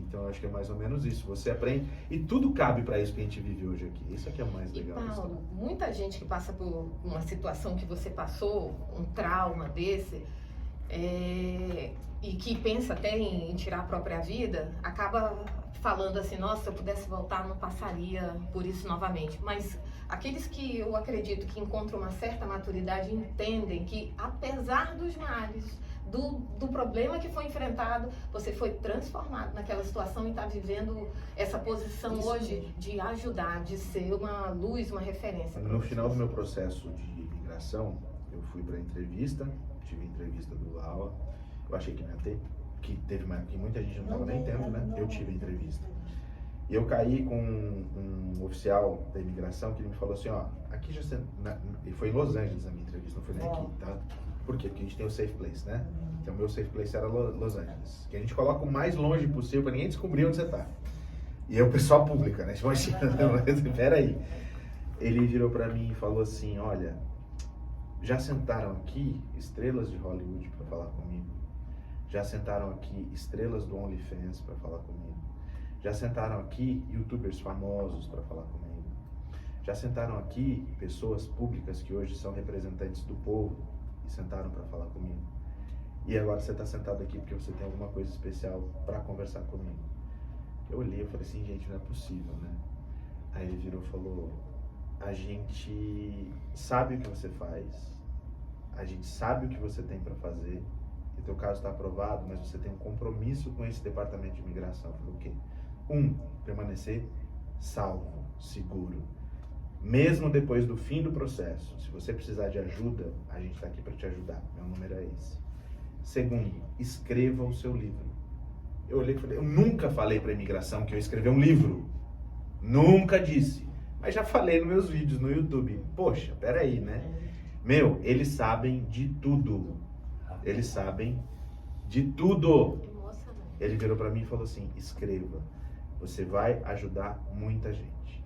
Então eu acho que é mais ou menos isso. Você aprende e tudo cabe para isso que a gente vive hoje aqui. Isso aqui é o mais legal. E Paulo, muita gente que passa por uma situação que você passou, um trauma desse, e que pensa até em tirar a própria vida, acaba falando assim, nossa, se eu pudesse voltar, não passaria por isso novamente. Mas aqueles que eu acredito que encontram uma certa maturidade entendem que, apesar dos males, do problema que foi enfrentado, você foi transformado naquela situação e está vivendo essa posição isso hoje de ajudar, de ser uma luz, uma referência. No final do meu processo de imigração, eu fui para entrevista, tive entrevista do Laua, eu achei que não ia ter, que teve uma época que muita gente não estava nem tendo, né? Eu tive a entrevista. E eu caí com um oficial da imigração que ele me falou assim, ó, aqui já e foi em Los Angeles a minha entrevista, não foi nem aqui, tá? Por quê? Porque a gente tem o safe place, né? Então o meu safe place era Los Angeles, que a gente coloca o mais longe possível para ninguém descobrir onde você tá. E é o pessoal pública, né? Imagina, peraí. Ele virou para mim e falou assim, olha, já sentaram aqui estrelas de Hollywood para falar comigo? Já sentaram aqui estrelas do OnlyFans para falar comigo? Já sentaram aqui youtubers famosos para falar comigo? Já sentaram aqui pessoas públicas que hoje são representantes do povo e sentaram para falar comigo? E agora você está sentado aqui porque você tem alguma coisa especial para conversar comigo? Eu olhei e falei assim, gente, não é possível, né? Aí ele virou e falou, a gente sabe o que você faz, a gente sabe o que você tem para fazer, o teu caso está aprovado, mas você tem um compromisso com esse departamento de imigração. Eu falei, o quê? Permanecer salvo, seguro. Mesmo depois do fim do processo, se você precisar de ajuda, a gente está aqui para te ajudar. Meu número é esse. Segundo, escreva o seu livro. Eu olhei e falei, eu nunca falei para a imigração que eu escrevi um livro. Nunca disse. Mas já falei nos meus vídeos no YouTube. Poxa, peraí, né? Meu, eles sabem de tudo. Eles sabem de tudo. Ele virou para mim e falou assim, escreva. Você vai ajudar muita gente.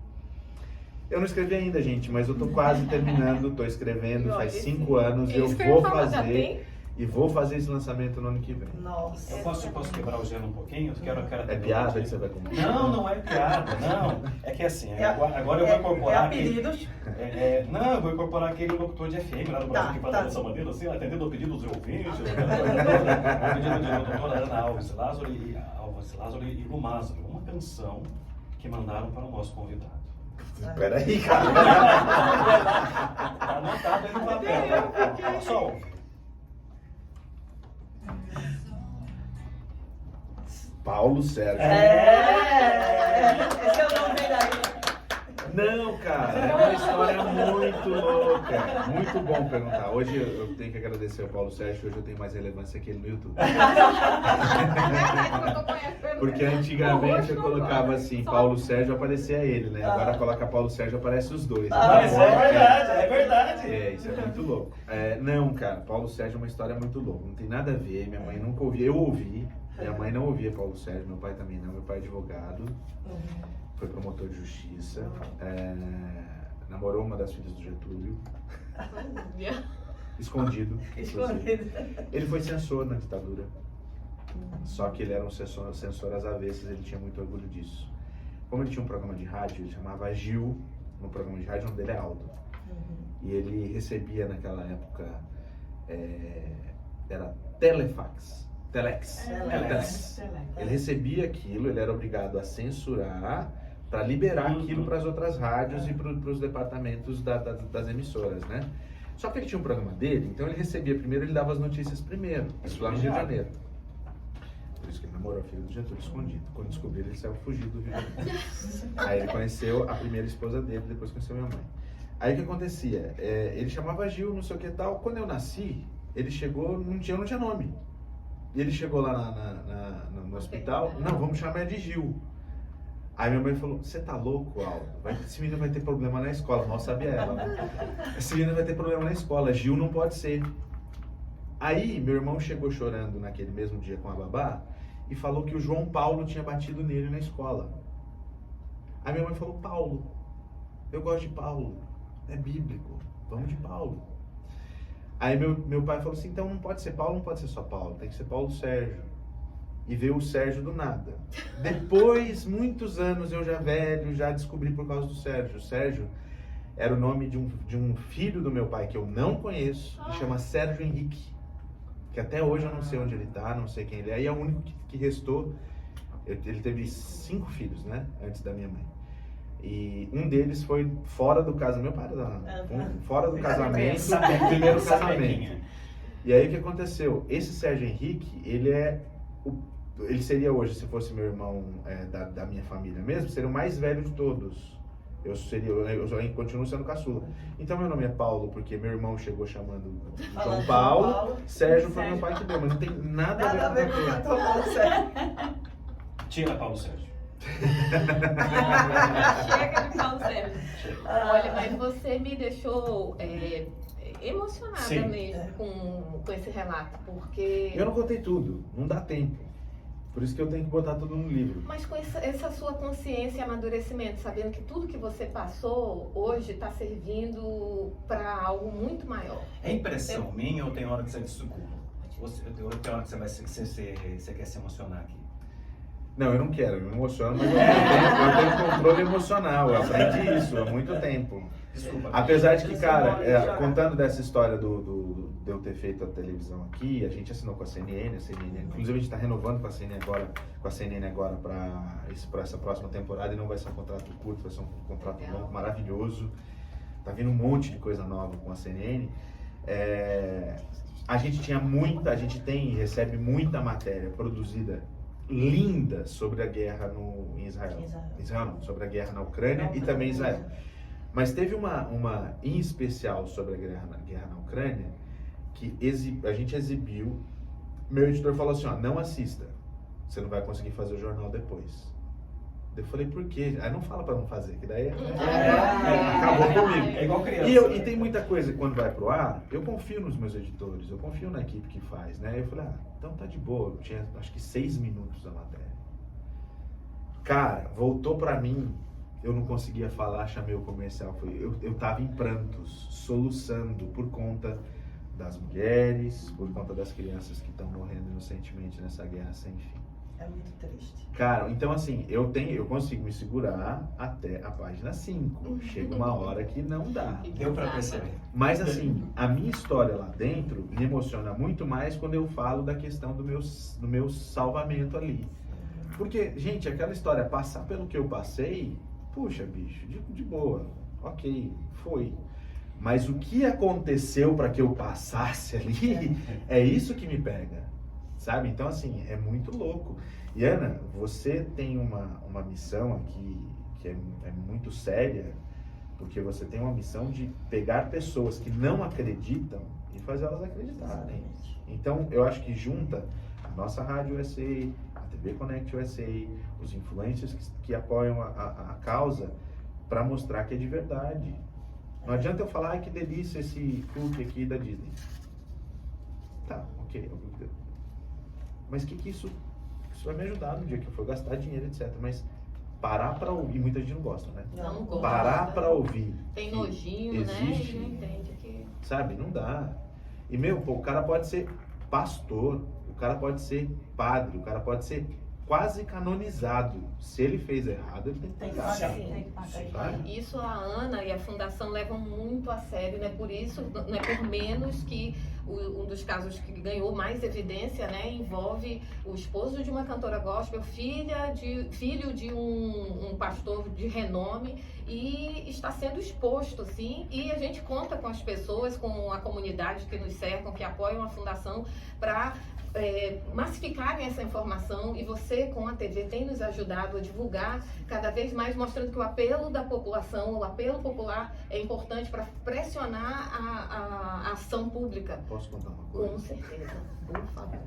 Eu não escrevi ainda, gente, mas eu tô quase terminando, tô escrevendo, faz 5 anos, eu vou fazer, e vou fazer esse lançamento no ano que vem. Nossa. Eu posso quebrar o gelo um pouquinho? Eu quero É piada que você vai contar? Não é piada, não. É que assim, agora eu vou incorporar apelidos? Não, eu vou incorporar aquele locutor de FM lá do Brasil que fala dessa maneira, assim, atendendo ao pedido dos ouvintes, o pedido de doutora Ana Alves Lázaro e Lu Mázaro, uma canção que mandaram para o nosso convidado. Peraí, cara. Tá anotado aí no papel. Só ouve. Paulo Sérgio. Esse é o nome dele aí. Não, cara, é uma história muito louca. Muito bom perguntar. Hoje eu tenho que agradecer ao Paulo Sérgio, hoje eu tenho mais relevância que ele no YouTube. Porque antigamente eu colocava assim, Paulo Sérgio, aparecia ele, né? Agora coloca Paulo Sérgio, aparece os dois. Mas é verdade. Isso é muito louco. Não, cara, Paulo Sérgio é uma história muito louca. Não tem nada a ver, minha mãe nunca ouvia. Eu ouvi, minha mãe não ouvia Paulo Sérgio, meu pai também não. Meu pai é advogado, foi promotor de justiça, namorou uma das filhas do Getúlio. Escondido. Ele foi censor na ditadura. Só que ele era um censor às avessas, ele tinha muito orgulho disso. Como ele tinha um programa de rádio, ele chamava Gil, no programa de rádio, o nome dele é Aldo. E ele recebia naquela época, era Telex. Ele recebia aquilo, ele era obrigado a censurar para liberar aquilo para as outras rádios e para os departamentos das emissoras, né? Só que ele tinha um programa dele, então ele recebia primeiro, ele dava as notícias primeiro, isso lá no Rio de Janeiro. Por isso que ele namorou a filha do Getúlio escondido. Quando descobriu, ele saiu fugido do Rio de Janeiro. Aí ele conheceu a primeira esposa dele, depois conheceu minha mãe. Aí o que acontecia? Ele chamava Gil, não sei o que tal. Quando eu nasci, ele chegou, não tinha nome. E ele chegou lá no hospital, não, vamos chamar de Gil. Aí minha mãe falou, você tá louco, Aldo? Esse menino vai ter problema na escola. Mal sabia ela, né? Esse menino vai ter problema na escola, Gil não pode ser. Aí meu irmão chegou chorando naquele mesmo dia com a babá e falou que o João Paulo tinha batido nele na escola. Aí minha mãe falou, Paulo, eu gosto de Paulo, é bíblico, vamos de Paulo. Aí meu pai falou assim, então não pode ser Paulo, não pode ser só Paulo, tem que ser Paulo Sérgio. E veio o Sérgio do nada. Depois, muitos anos, eu já velho, já descobri por causa do Sérgio. O Sérgio era o nome de um filho do meu pai que eu não conheço, que chama Sérgio Henrique. Que até hoje eu não sei onde ele tá, não sei quem ele é. E é o único que restou. Ele teve 5 filhos, né? Antes da minha mãe. E um deles foi fora do casamento. Meu pai era fora do casamento, o primeiro casamento. E aí o que aconteceu? Esse Sérgio Henrique, ele seria hoje, se fosse meu irmão da minha família mesmo, seria o mais velho de todos. Eu continuo sendo caçula. Então meu nome é Paulo, porque meu irmão chegou chamando João Paulo. Sérgio foi meu pai que deu, mas não tem nada a ver com o Paulo Sérgio. Tira Paulo Sérgio. Chega de Paulo Sérgio. Olha, mas você me deixou emocionada mesmo com esse relato, porque... Eu não contei tudo, não dá tempo. Por isso que eu tenho que botar tudo no livro. Mas com essa sua consciência e amadurecimento, sabendo que tudo que você passou hoje está servindo para algo muito maior. É impressão minha ou tem hora que você desculpa? Tem hora que você quer se emocionar aqui? Não, eu não quero, eu me emociono, mas eu tenho controle emocional, eu aprendi isso há muito tempo. Desculpa. Apesar de que, cara, contando dessa história de eu ter feito a televisão aqui, a gente assinou com a CNN, inclusive a gente está renovando com a CNN agora para essa próxima temporada, e não vai ser um contrato curto, vai ser um contrato longo, maravilhoso. Tá vindo um monte de coisa nova com a CNN. A gente tem e recebe muita matéria produzida linda sobre a guerra em Israel. Israel não, sobre a guerra na Ucrânia e também Israel. Mas teve uma em especial sobre a guerra na Ucrânia que a gente exibiu. Meu editor falou assim, ó, não assista, você não vai conseguir fazer o jornal depois. Eu falei, por quê? Aí não fala pra não fazer, que daí acabou comigo. É igual criança. E tem muita coisa que quando vai pro ar, eu confio nos meus editores, eu confio na equipe que faz, né? Eu falei, então tá de boa, eu tinha acho que 6 minutos da matéria. Cara, voltou pra mim, eu não conseguia falar, chamei o comercial, eu tava em prantos, soluçando por conta das mulheres, por conta das crianças que estão morrendo inocentemente nessa guerra sem fim. É muito triste. Cara, então assim, eu consigo me segurar até a página 5. Chega uma hora que não dá. Deu pra perceber. Mas assim, a minha história lá dentro me emociona muito mais quando eu falo da questão do meu salvamento ali. Porque, gente, aquela história, passar pelo que eu passei, puxa, bicho, de boa, ok, foi. Mas o que aconteceu para que eu passasse ali, é isso que me pega, sabe? Então, assim, é muito louco. E, Ana, você tem uma missão aqui que é muito séria, porque você tem uma missão de pegar pessoas que não acreditam e fazer elas acreditarem. Então, eu acho que junta a nossa Rádio USA, a TV Connect USA, os influencers que apoiam a causa, para mostrar que é de verdade. Não adianta eu falar, que delícia esse cookie aqui da Disney. Tá, ok. Mas que isso vai me ajudar no dia que eu for gastar dinheiro, etc. Mas parar pra ouvir, muita gente não gosta, né? Não gosta. Parar pra ouvir. Tem nojinho, existe, né? E não entende que... Sabe, não dá. E, o cara pode ser pastor, o cara pode ser padre, o cara pode ser quase canonizado. Se ele fez errado, ele tem que pagar. Tem que pagar. Isso a Ana e a Fundação levam muito a sério, né? Por isso, não é por menos que um dos casos que ganhou mais evidência, né, envolve o esposo de uma cantora gospel, filho de um pastor de renome, e está sendo exposto, assim, e a gente conta com as pessoas, com a comunidade que nos cercam, que apoiam a Fundação, para massificarem essa informação, e você com a TV tem nos ajudado a divulgar cada vez mais, mostrando que o apelo da população, o apelo popular é importante para pressionar a ação pública. Posso contar uma coisa? Com certeza, por favor.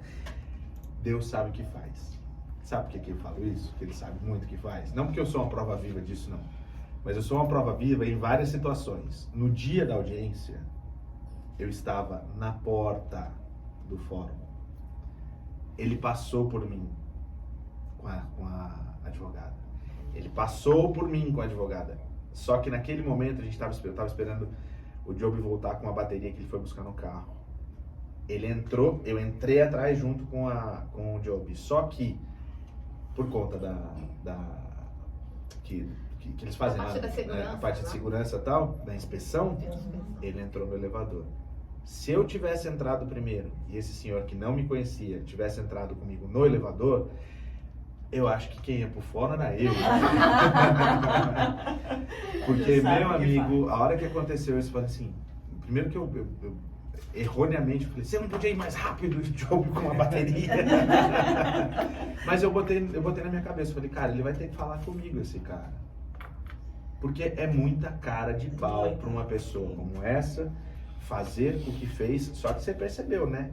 Deus sabe o que faz. Sabe por que eu falo isso? Porque Ele sabe muito o que faz. Não porque eu sou uma prova viva disso, não. Mas eu sou uma prova viva em várias situações. No dia da audiência, eu estava na porta do fórum. Ele passou por mim com a advogada. Ele passou por mim com a advogada. Só que naquele momento eu estava esperando o Job voltar com a bateria que ele foi buscar no carro. Ele entrou, eu entrei atrás junto com o Job. Só que, por conta que eles fazem lá, a parte de segurança e tal, da inspeção, ele entrou no elevador. Se eu tivesse entrado primeiro e esse senhor que não me conhecia tivesse entrado comigo no elevador, eu acho que quem ia por fora era eu. Porque, meu amigo, a hora que aconteceu isso, eu falei assim, primeiro que eu erroneamente falei, você não podia ir mais rápido, Job, com a bateria. Mas eu botei na minha cabeça, falei, cara, ele vai ter que falar comigo, esse cara. Porque é muita cara de pau para uma pessoa como essa fazer o que fez, só que você percebeu, né?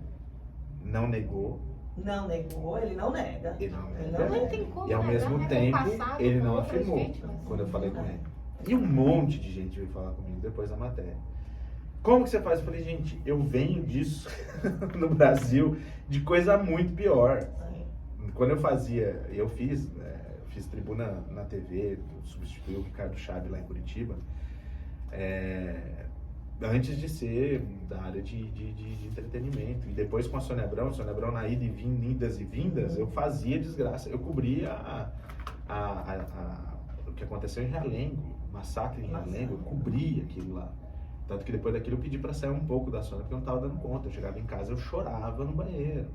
Não negou. Não negou, ele não nega. Ele não Ele nega. não tem como E ao negar, mesmo né? tempo, Com o passado, ele com não outras afirmou vítimas. quando eu falei com ele. E um monte de gente veio falar comigo depois da matéria. Como que você faz? Eu falei, gente, eu venho disso no Brasil, de coisa muito pior. Quando eu fiz tribuna na TV, substituí o Ricardo Chaves lá em Curitiba, antes de ser da área de entretenimento. E depois com a Sônia Abrão na idas e vindas, eu fazia desgraça. Eu cobria o que aconteceu em Realengo, massacre em Realengo, eu cobria aquilo lá. Tanto que depois daquilo eu pedi para sair um pouco da Sônia, porque eu não estava dando conta. Eu chegava em casa, eu chorava no banheiro,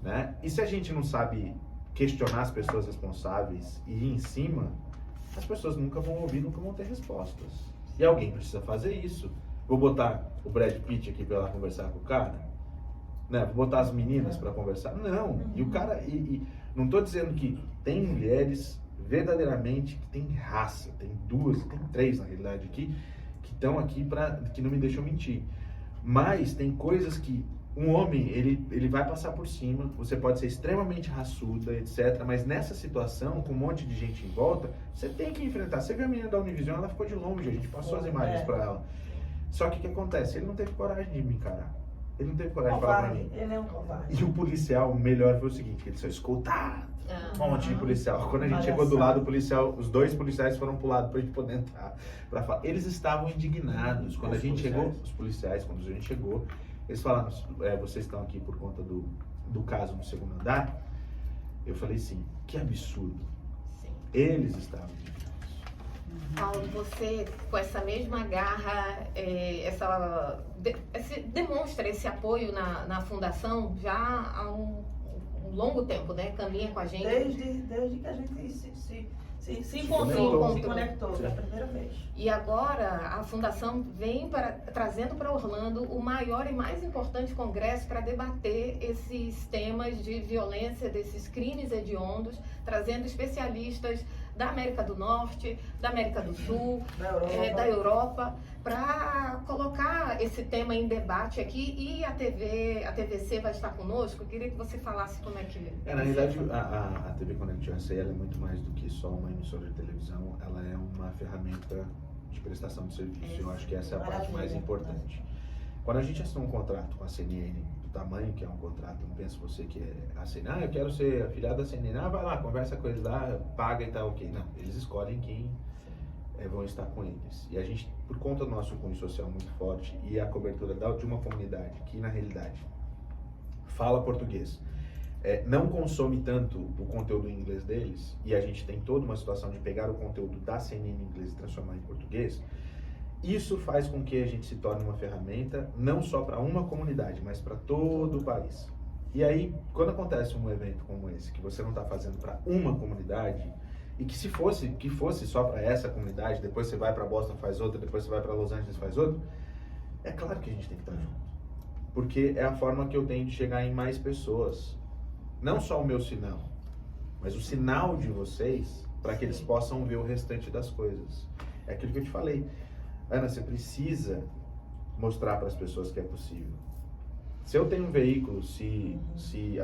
né? E se a gente não sabe questionar as pessoas responsáveis e ir em cima, as pessoas nunca vão ouvir, nunca vão ter respostas. E alguém precisa fazer isso. Vou botar o Brad Pitt aqui pra ela conversar com o cara? Né? Vou botar as meninas pra conversar? Não. E o cara... não tô dizendo que tem mulheres verdadeiramente que tem raça. Tem 2, tem 3 na realidade aqui, que estão aqui que não me deixam mentir. Mas tem coisas que um homem, ele vai passar por cima, você pode ser extremamente raçuda, etc. Mas nessa situação, com um monte de gente em volta, você tem que enfrentar. Você viu a menina da Univision, ela ficou de longe, a gente passou as imagens para ela. Só que o que acontece? Ele não teve coragem de me encarar. Ele não teve coragem de falar pra mim. Ele é um covarde. E o policial, o melhor foi o seguinte, ele só escutar um monte de policial. Quando a gente chegou do lado, o policial, os 2 policiais foram pro lado pra gente poder entrar pra falar. Eles estavam indignados. Quando a gente chegou, os policiais, quando a gente chegou, eles falaram, vocês estão aqui por conta do caso no 2º andar. Eu falei assim, que absurdo. Sim. Eles estavam indignados. Paulo, você com essa mesma garra, demonstra esse apoio na fundação já há um longo tempo, né? Caminha com a gente. Desde que a gente se conectou, da primeira vez. E agora a fundação vem trazendo para Orlando o maior e mais importante congresso para debater esses temas de violência, desses crimes hediondos, trazendo especialistas da América do Norte, da América do Sul, da Europa, para colocar esse tema em debate aqui. E a TVC vai estar conosco. Eu queria que você falasse como é que... Na realidade, a TV Connect USA ela é muito mais do que só uma emissora de televisão, ela é uma ferramenta de prestação de serviço. Eu acho que essa é a parte mais importante. Quando a gente assinou um contrato com a CNN, do tamanho que é um contrato, não pensa você que é assim, eu quero ser afiliado da CNN, vai lá, conversa com eles lá, paga e tal, ok. Não, eles escolhem quem vão estar com eles. E a gente, por conta do nosso cunho social muito forte e a cobertura de uma comunidade que, na realidade, fala português, não consome tanto o conteúdo em inglês deles, e a gente tem toda uma situação de pegar o conteúdo da CNN em inglês e transformar em português, isso faz com que a gente se torne uma ferramenta não só para uma comunidade, mas para todo o país. E aí, quando acontece um evento como esse, que você não está fazendo para uma comunidade, e que fosse só para essa comunidade, depois você vai para Boston faz outra, depois você vai para Los Angeles faz outra, é claro que a gente tem que estar junto. Porque é a forma que eu tenho de chegar em mais pessoas. Não só o meu sinal, mas o sinal de vocês, para que eles possam ver o restante das coisas. É aquilo que eu te falei. Ana, você precisa mostrar para as pessoas que é possível. Se eu tenho um veículo, se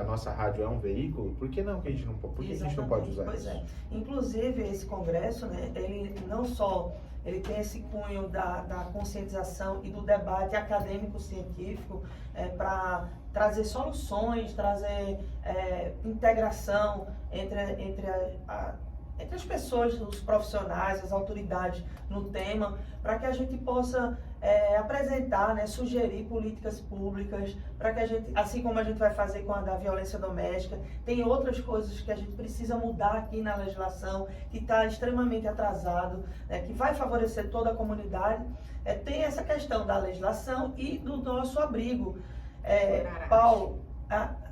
a nossa rádio é um veículo, por que não que a gente não pode, por que a gente não pode usar isso? Inclusive, esse congresso, né, ele não só ele tem esse cunho da conscientização e do debate acadêmico-científico para trazer soluções, trazer integração entre as pessoas, os profissionais, as autoridades no tema, para que a gente possa apresentar, né, sugerir políticas públicas, para que a gente, assim como a gente vai fazer com a da violência doméstica, tem outras coisas que a gente precisa mudar aqui na legislação, que está extremamente atrasado, né, que vai favorecer toda a comunidade. Tem essa questão da legislação e do nosso abrigo. Paulo,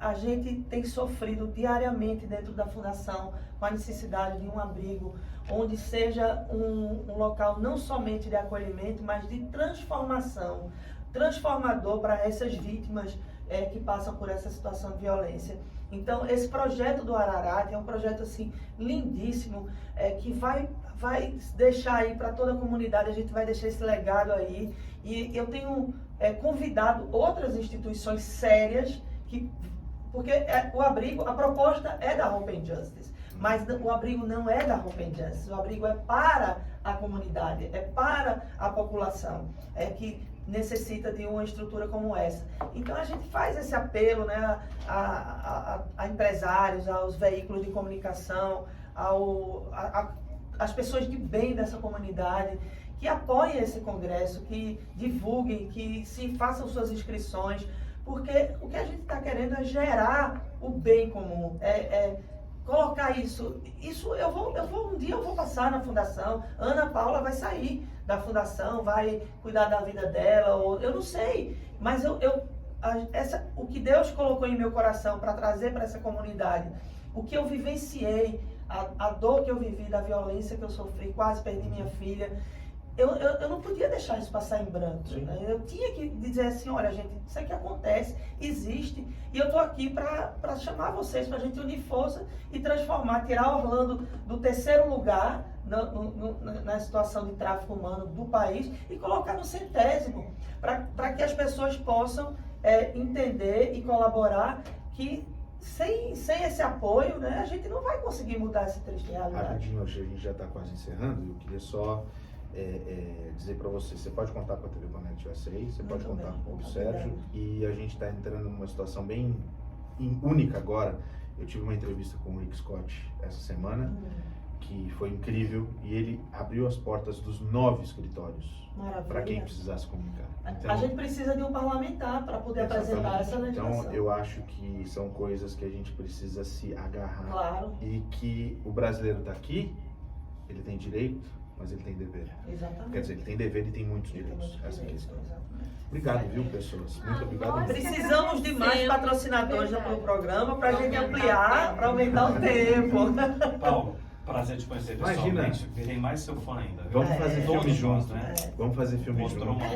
a gente tem sofrido diariamente dentro da Fundação com a necessidade de um abrigo onde seja um local não somente de acolhimento, mas de transformação, transformador para essas vítimas que passam por essa situação de violência. Então, esse projeto do Ararat é um projeto assim lindíssimo, que vai deixar aí para toda a comunidade, a gente vai deixar esse legado aí. E eu tenho convidado outras instituições sérias, porque o abrigo, a proposta é da Hope and Justice, mas o abrigo não é da Hope and Justice, o abrigo é para a comunidade, é para a população, que necessita de uma estrutura como essa. Então a gente faz esse apelo, né, a empresários, aos veículos de comunicação, às pessoas de bem dessa comunidade, que apoiem esse congresso, que divulguem, que se façam suas inscrições, porque o que a gente está querendo é gerar o bem comum, colocar isso um dia eu vou passar na fundação, Ana Paula vai sair da fundação, vai cuidar da vida dela, ou eu não sei, mas o que Deus colocou em meu coração para trazer para essa comunidade, o que eu vivenciei, a dor que eu vivi, da violência que eu sofri, quase perdi minha filha, eu não podia deixar isso passar em branco. Sim. Né? Eu tinha que dizer assim, olha gente, isso aqui acontece, existe, e eu estou aqui para chamar vocês, para a gente unir força e transformar, tirar Orlando do terceiro lugar na situação de tráfico humano do país e colocar no 100º, para que as pessoas possam entender e colaborar que sem esse apoio, né, a gente não vai conseguir mudar essa triste realidade. Rapidinho, a gente já está quase encerrando. Eu queria só dizer para você pode contar com a TV Connect USA, você pode contar com o Sérgio, e a gente está entrando numa situação bem única agora. Eu tive uma entrevista com o Rick Scott essa semana, que foi incrível, e ele abriu as portas dos 9 escritórios para quem precisasse comunicar. Então, a gente precisa de um parlamentar para poder apresentar essa legislação. Então, eu acho que são coisas que a gente precisa se agarrar. Claro. E que o brasileiro está aqui, ele tem direito, mas ele tem dever. Exatamente. Quer dizer, ele tem dever e tem muitos direitos. Essa é a questão. Obrigado, viu, pessoas? Muito obrigado. nós mesmo. Precisamos de mais patrocinadores Verdade. no programa para a gente Aumentar ampliar, o tempo. para aumentar o tempo. Paulo, prazer te conhecer Imagina. pessoalmente. Virei mais seu fã ainda. viu? Vamos fazer filme Todos junto. nós, né? Vamos fazer filme Mostrou junto. uma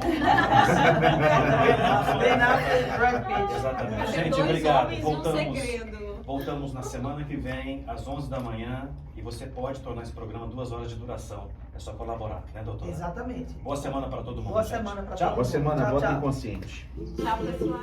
Ben Affleck, Brad Pitt. Exatamente. Tem Gente, dois obrigado. homens e um Voltamos. segredo. Voltamos na semana que vem, às 11 da manhã, e você pode tornar esse programa 2 horas de duração. É só colaborar, né, doutora? Exatamente. Boa semana para todo mundo. Boa gente. semana para Tchau. todo Boa mundo. semana, Tchau, votem tchau. consciente. Tchau, pessoal.